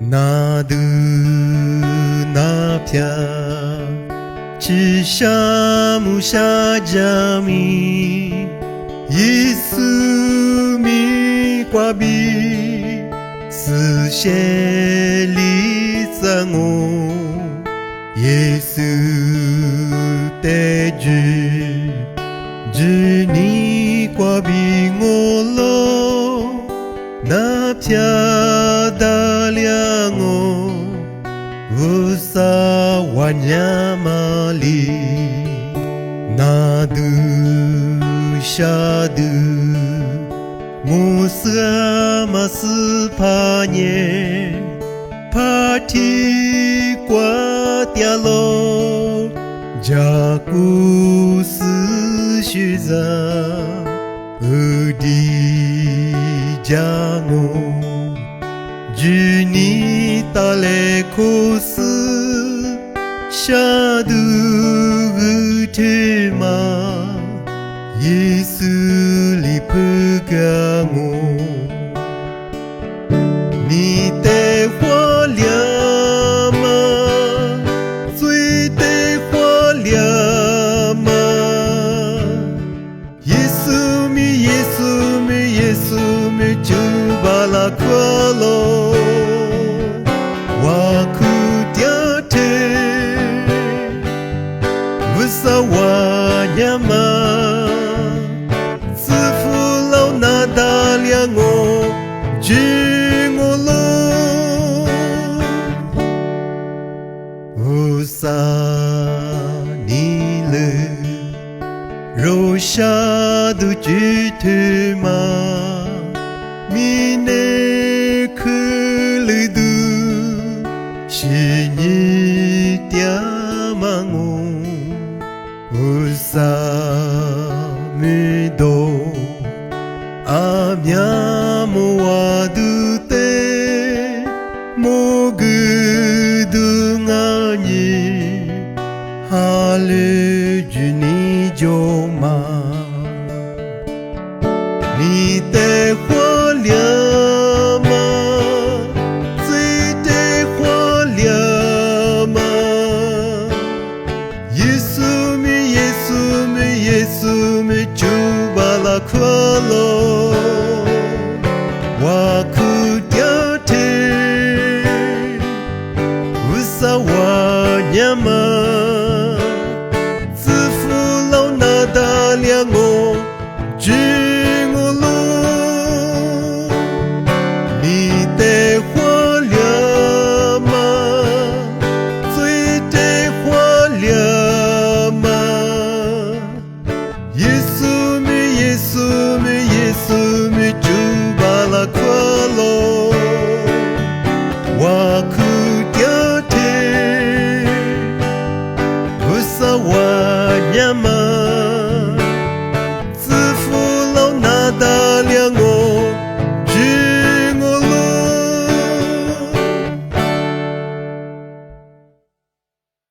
那的那片，只沙木沙加米，耶稣米瓜比，死血里zan我，耶稣的只你瓜比我咯，那片的亮我，无萨瓦亚玛里，那的下的。Musa masu panye Pati kwa tialo Jaku su shuza Udi jango Juni tale kosu Shadu utema Yesu li pegang你的花亮吗？最的花亮吗？耶稣咪，耶稣咪，耶稣咪，就把那快乐，我哭掉的，不是我呀吗？大亮我，知我咯，无萨尼勒，肉下都知特嘛，米内克勒都，是你爹妈我，无萨米多。Amiamo adute mogudungani hale juni joma ni te